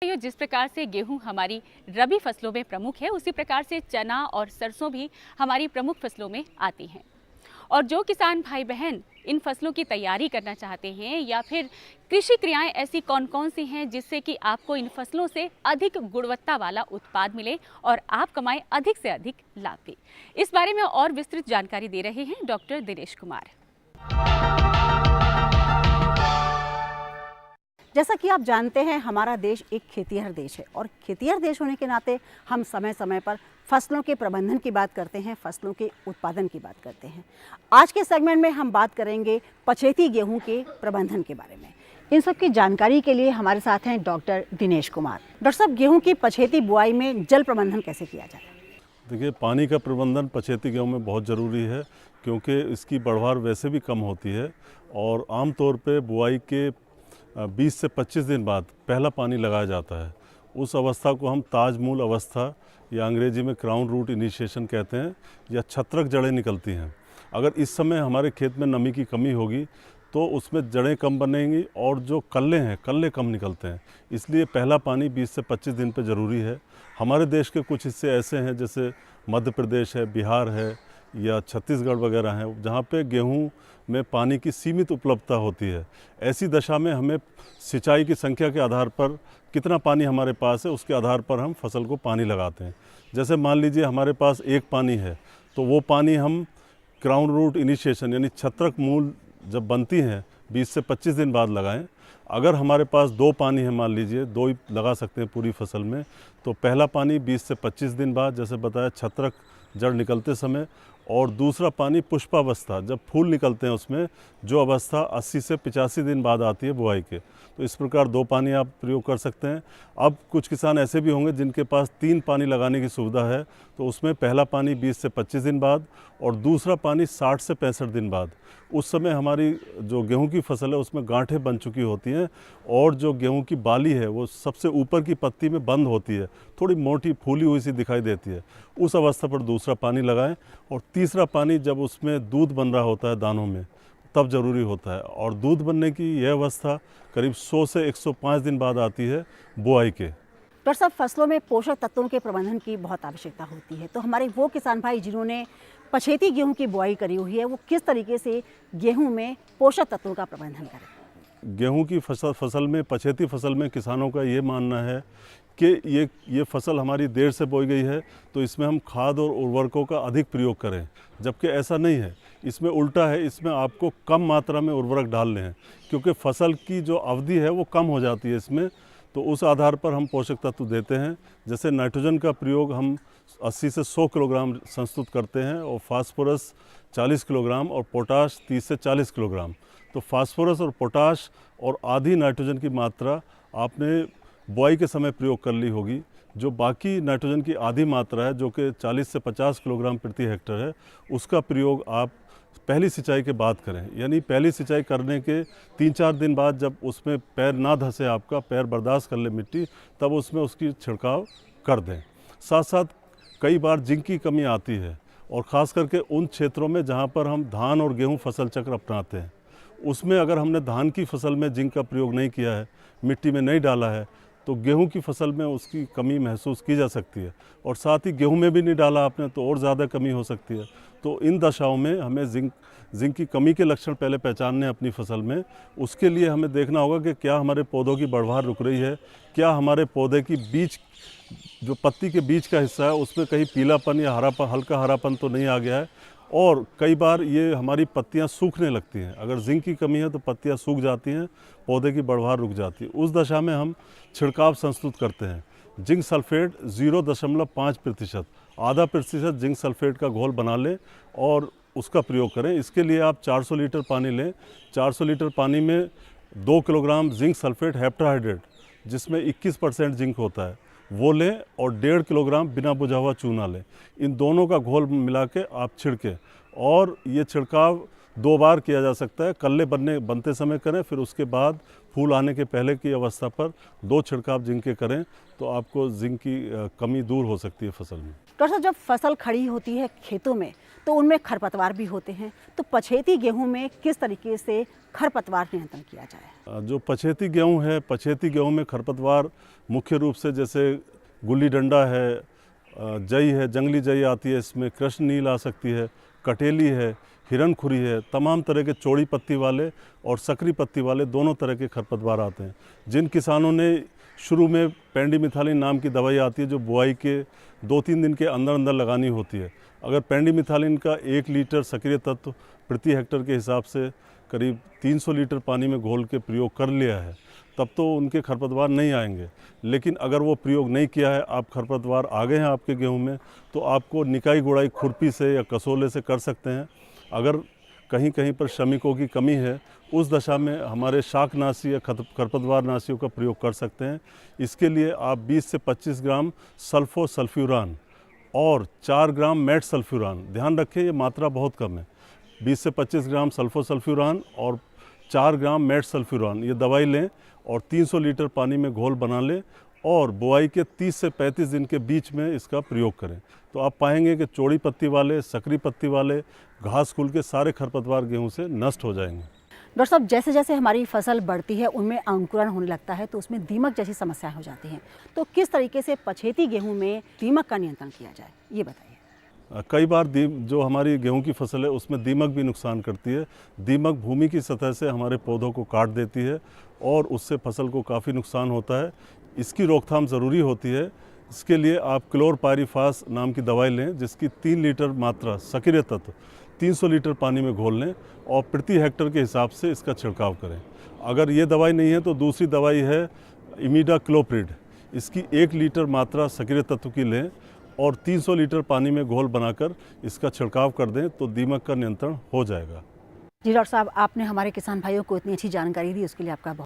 जिस प्रकार से गेहूं हमारी रबी फसलों में प्रमुख है, उसी प्रकार से चना और सरसों भी हमारी प्रमुख फसलों में आती हैं। और जो किसान भाई बहन इन फसलों की तैयारी करना चाहते हैं या फिर कृषि क्रियाएं ऐसी कौन कौन सी हैं जिससे कि आपको इन फसलों से अधिक गुणवत्ता वाला उत्पाद मिले और आप कमाएं अधिक से अधिक लाभ भी, इस बारे में और विस्तृत जानकारी दे रहे हैं डॉक्टर दिनेश कुमार। जैसा कि आप जानते हैं, हमारा देश एक खेतीहर देश है और खेतीहर देश होने के नाते हम समय समय पर फसलों के प्रबंधन की बात करते हैं, फसलों के उत्पादन की बात करते हैं। आज के सेगमेंट में हम बात करेंगे पछेती गेहूं के प्रबंधन के बारे में। इन सब की जानकारी के लिए हमारे साथ हैं डॉक्टर दिनेश कुमार। डॉक्टर साहब, गेहूं की पछेती बुआई में जल प्रबंधन कैसे किया जाए? देखिए, पानी का प्रबंधन पछेती गेहूं में बहुत ज़रूरी है क्योंकि इसकी बढ़वार वैसे भी कम होती है और आमतौर पर बुआई के 20 से 25 दिन बाद पहला पानी लगाया जाता है। उस अवस्था को हम ताजमूल अवस्था या अंग्रेजी में क्राउन रूट इनिशिएशन कहते हैं, या छत्रक जड़ें निकलती हैं। अगर इस समय हमारे खेत में नमी की कमी होगी तो उसमें जड़ें कम बनेंगी और जो कल्ले हैं, कल्ले कम निकलते हैं। इसलिए पहला पानी 20 से 25 दिन पे ज़रूरी है। हमारे देश के कुछ हिस्से ऐसे हैं जैसे मध्य प्रदेश है, बिहार है या छत्तीसगढ़ वगैरह हैं, जहाँ पे गेहूं में पानी की सीमित उपलब्धता होती है। ऐसी दशा में हमें सिंचाई की संख्या के आधार पर कितना पानी हमारे पास है उसके आधार पर हम फसल को पानी लगाते हैं। जैसे मान लीजिए हमारे पास एक पानी है तो वो पानी हम क्राउन रूट इनिशिएशन यानी छत्रक मूल जब बनती हैं 20 से 25 दिन बाद लगाएं। अगर हमारे पास 2 पानी है, मान लीजिए 2 ही लगा सकते हैं पूरी फसल में, तो पहला पानी 20 से 25 दिन बाद, जैसे बताया, छत्रक जड़ निकलते समय, और दूसरा पानी पुष्पावस्था जब फूल निकलते हैं उसमें, जो अवस्था 80 से 85 दिन बाद आती है बुआई के। तो इस प्रकार 2 पानी आप प्रयोग कर सकते हैं। अब कुछ किसान ऐसे भी होंगे जिनके पास 3 पानी लगाने की सुविधा है, तो उसमें पहला पानी 20 से 25 दिन बाद और दूसरा पानी 60 से 65 दिन बाद। उस समय हमारी जो गेहूं की फसल है उसमें गांठें बन चुकी होती हैं और जो गेहूं की बाली है वो सबसे ऊपर की पत्ती में बंद होती है, थोड़ी मोटी फूली हुई सी दिखाई देती है। उस अवस्था पर दूसरा पानी लगाएं और तीसरा पानी जब उसमें दूध बन रहा होता है दानों में, तब ज़रूरी होता है। और दूध बनने की यह अवस्था करीब 100 से 105 दिन बाद आती है बुआई के। डॉक्टर साहब, फसलों में पोषक तत्वों के प्रबंधन की बहुत आवश्यकता होती है, तो हमारे वो किसान भाई जिन्होंने पछेती गेहूं की बुआई करी हुई है, वो किस तरीके से गेहूं में पोषक तत्वों का प्रबंधन करें? गेहूं की फसल में, पछेती फसल में किसानों का ये मानना है कि ये फसल हमारी देर से बोई गई है तो इसमें हम खाद और उर्वरकों का अधिक प्रयोग करें, जबकि ऐसा नहीं है। इसमें उल्टा है, इसमें आपको कम मात्रा में उर्वरक डालने हैं क्योंकि फसल की जो अवधि है वो कम हो जाती है इसमें। तो उस आधार पर हम पोषक तत्व देते हैं। जैसे नाइट्रोजन का प्रयोग हम 80 से 100 किलोग्राम संस्तुत करते हैं और फास्फोरस 40 किलोग्राम और पोटाश 30 से 40 किलोग्राम। तो फास्फोरस और पोटाश और आधी नाइट्रोजन की मात्रा आपने बुआई के समय प्रयोग कर ली होगी। जो बाकी नाइट्रोजन की आधी मात्रा है, जो कि 40 से 50 किलोग्राम प्रति हेक्टेयर है, उसका प्रयोग आप पहली सिंचाई के बाद करें। यानी पहली सिंचाई करने के 3-4 दिन बाद, जब उसमें पैर ना धंसे, आपका पैर बर्दाश्त कर ले मिट्टी, तब उसमें उसकी छिड़काव कर दें। साथ साथ कई बार जिंक की कमी आती है और ख़ास करके उन क्षेत्रों में जहाँ पर हम धान और गेहूँ फसल चक्र अपनाते हैं, उसमें अगर हमने धान की फसल में जिंक का प्रयोग नहीं किया है, मिट्टी में नहीं डाला है, तो गेहूं की फसल में उसकी कमी महसूस की जा सकती है। और साथ ही गेहूं में भी नहीं डाला आपने तो और ज़्यादा कमी हो सकती है। तो इन दशाओं में हमें जिंक की कमी के लक्षण पहले पहचानने अपनी फसल में। उसके लिए हमें देखना होगा कि क्या हमारे पौधों की बढ़वार रुक रही है, क्या हमारे पौधे की बीज, जो पत्ती के बीच का हिस्सा है, उसमें कहीं पीलापन या हरापन, हल्का हरापन तो नहीं आ गया है। और कई बार ये हमारी पत्तियां सूखने लगती हैं। अगर जिंक की कमी है तो पत्तियां सूख जाती हैं, पौधे की बढ़वार रुक जाती है। उस दशा में हम छिड़काव संस्तुत करते हैं। जिंक सल्फेट 0.5%, आधा प्रतिशत जिंक सल्फेट का घोल बना लें और उसका प्रयोग करें। इसके लिए आप 400 लीटर पानी लें। 400 लीटर पानी में 2 किलोग्राम जिंक सल्फेट हेप्टाहाइड्रेट, जिसमें 21% जिंक होता है, वो लें और 1.5 किलोग्राम बिना बुझा हुआ चूना लें। इन दोनों का घोल मिला के आप छिड़कें और ये छिड़काव 2 बार किया जा सकता है। कल्ले बनते समय करें, फिर उसके बाद फूल आने के पहले की अवस्था पर 2 छिड़काव जिंक के करें, तो आपको जिंक की कमी दूर हो सकती है फसल में। डॉक्टर साहब, जब फसल खड़ी होती है खेतों में तो उनमें खरपतवार भी होते हैं। तो पछेती गेहूं में किस तरीके से खरपतवार नियंत्रण किया जाए? जो पछेती गेहूं है, पछेती गेहूं में खरपतवार मुख्य रूप से जैसे गुल्ली डंडा है, जई है, जंगली जई आती है, इसमें कृष्ण नील आ सकती है, कटेली है, हिरणखुरी है, तमाम तरह के चौड़ी पत्ती वाले और सकरी पत्ती वाले दोनों तरह के खरपतवार आते हैं। जिन किसानों ने शुरू में पेंडिमिथालिन नाम की दवाई आती है जो बुआई के 2-3 दिन के अंदर अंदर लगानी होती है, अगर पेंडिमिथालिन का 1 लीटर सक्रिय तत्व प्रति हेक्टेयर के हिसाब से करीब 300 लीटर पानी में घोल के प्रयोग कर लिया है, तब तो उनके खरपतवार नहीं आएंगे। लेकिन अगर वो प्रयोग नहीं किया है, आप खरपतवार आ गए हैं आपके गेहूं में, तो आपको निकाई गुड़ाई खुरपी से या कसोले से कर सकते हैं। अगर कहीं कहीं पर श्रमिकों की कमी है, उस दशा में हमारे शाकनाशी या खरपतवार नाशियों का प्रयोग कर सकते हैं। इसके लिए आप 20 से 25 ग्राम सल्फोसल्फ्यूरान और 4 ग्राम मेट सल्फ्यूरान, ध्यान रखें ये मात्रा बहुत कम है, 20 से 25 ग्राम सल्फोसल्फ्यूरान और 4 ग्राम मेट सल्फ्यूरान, ये दवाई लें और 300 लीटर पानी में घोल बना लें और बुआई के 30 से 35 दिन के बीच में इसका प्रयोग करें। तो आप पाएंगे कि चौड़ी पत्ती वाले, सकरी पत्ती वाले, घास फूल के सारे खरपतवार गेहूं से नष्ट हो जाएंगे। डॉक्टर साहब, जैसे जैसे हमारी फसल बढ़ती है उनमें अंकुरण होने लगता है तो उसमें दीमक जैसी समस्याएं हो जाती हैं, तो किस तरीके से पछेती गेहूं में दीमक का नियंत्रण किया जाए, ये बताइए। कई बार जो हमारी गेहूं की फसल है उसमें दीमक भी नुकसान करती है। दीमक भूमि की सतह से हमारे पौधों को काट देती है और उससे फसल को काफ़ी नुकसान होता है। इसकी रोकथाम ज़रूरी होती है। इसके लिए आप क्लोरपायरिफास नाम की दवाई लें, जिसकी 3 लीटर मात्रा सक्रिय तत्व 300 लीटर पानी में घोल लें और प्रति हेक्टेयर के हिसाब से इसका छिड़काव करें। अगर ये दवाई नहीं है तो दूसरी दवाई है इमिडाक्लोप्रिड, इसकी 1 लीटर मात्रा सक्रिय तत्व की लें और 300 लीटर पानी में घोल बनाकर इसका छिड़काव कर दें तो दीमक का नियंत्रण हो जाएगा। जी डॉक्टर साहब, आपने हमारे किसान भाइयों को इतनी अच्छी जानकारी दी, उसके लिए आपका बहुत